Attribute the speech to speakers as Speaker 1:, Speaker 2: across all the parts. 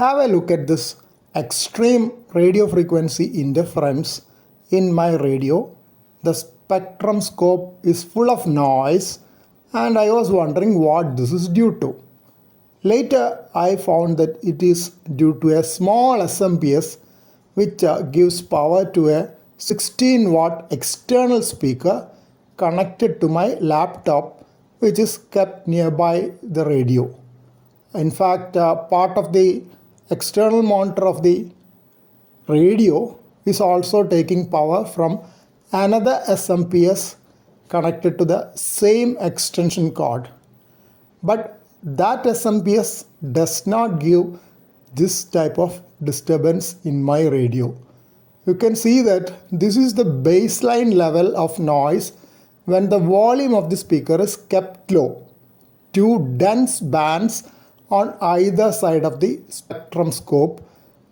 Speaker 1: Have a look at this extreme radio frequency interference in my radio. The spectrum scope is full of noise and I was wondering what this is due to. Later I found that it is due to a small SMPS which gives power to a 16 watt external speaker connected to my laptop, which is kept nearby the radio. In fact, part of the external monitor of the radio is also taking power from another SMPS connected to the same extension cord. But that SMPS does not give this type of disturbance in my radio. You can see that this is the baseline level of noise when the volume of the speaker is kept low. Two dense bands on either side of the spectrum scope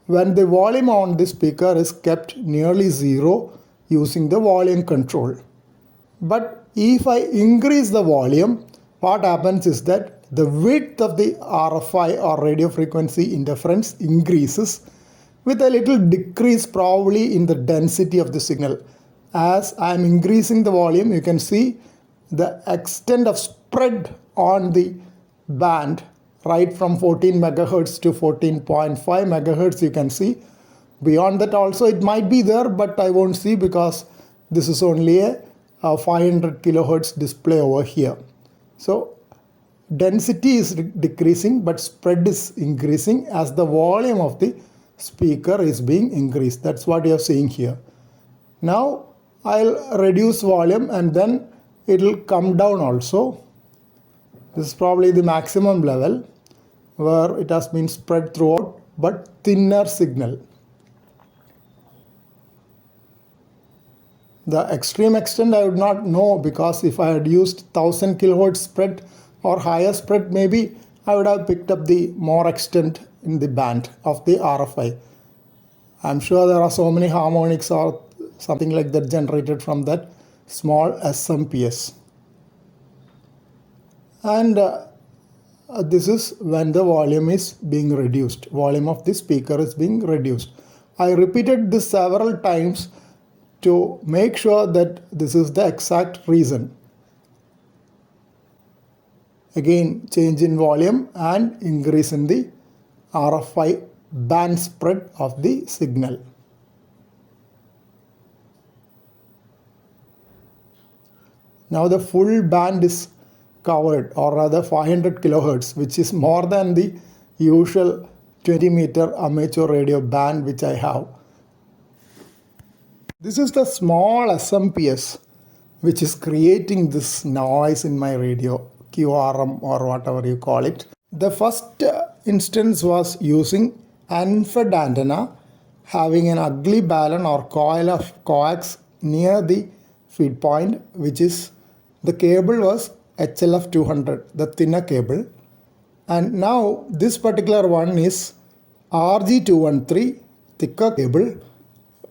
Speaker 1: when the volume on the speaker is kept nearly zero using the volume control. But if I increase the volume, what happens is that the width of the RFI or radio frequency interference increases with a little decrease probably in the density of the signal. As I am increasing the volume, you can see the extent of spread on the band right from 14 megahertz to 14.5 megahertz you can see. Beyond that also it might be there, but I won't see because this is only a 500 kilohertz display over here. So density is decreasing but spread is increasing as the volume of the speaker is being increased. That's what you are seeing here. Now I'll reduce volume and then it will come down also. This is probably the maximum level where it has been spread throughout but thinner signal. The extreme extent I would not know, because if I had used 1000 kilohertz spread or higher spread, maybe I would have picked up the more extent in the band of the RFI. I'm sure there are so many harmonics or something like that generated from that small SMPS. And this is when the volume is being reduced. Volume of the speaker is being reduced. I repeated this several times to make sure that this is the exact reason. Again, change in volume and increase in the RFI band spread of the signal. Now the full band is covered, or rather 500 kilohertz, which is more than the usual 20 meter amateur radio band which I have. This is the small SMPS which is creating this noise in my radio, QRM or whatever you call it. The first instance was using endfed antenna having an ugly balun or coil of coax near the feed point, which is the cable was HLF 200, the thinner cable. And now this particular one is RG213, thicker cable,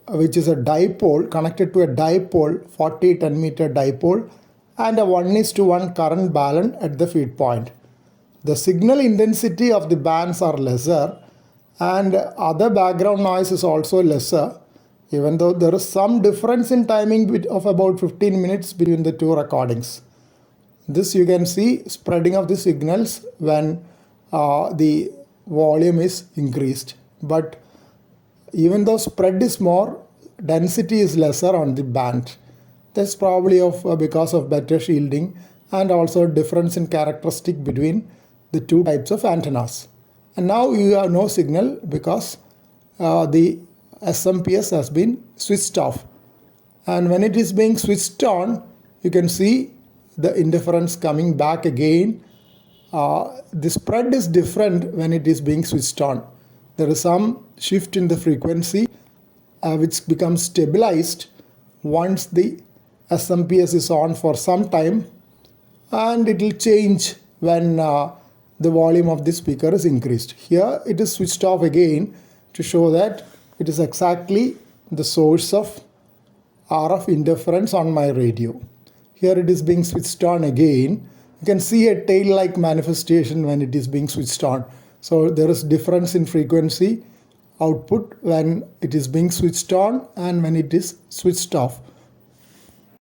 Speaker 1: which is a dipole connected to a dipole, 40-10 meter dipole, and a 1:1 current balun at the feed point. The signal intensity of the bands are lesser and other background noise is also lesser, even though there is some difference in timing of about 15 minutes between the two recordings. This you can see spreading of the signals when the volume is increased. But even though spread is more, density is lesser on the band. That's probably because of better shielding and also difference in characteristic between the two types of antennas. And now you have no signal because the SMPS has been switched off. And when it is being switched on, you can see the interference coming back again. The spread is different when it is being switched on. There is some shift in the frequency which becomes stabilized once the SMPS is on for some time, and it will change when the volume of the speaker is increased. Here it is switched off again to show that it is exactly the source of RF interference on my radio. Here it is being switched on again. You can see a tail-like manifestation when it is being switched on. So there is difference in frequency output when it is being switched on and when it is switched off.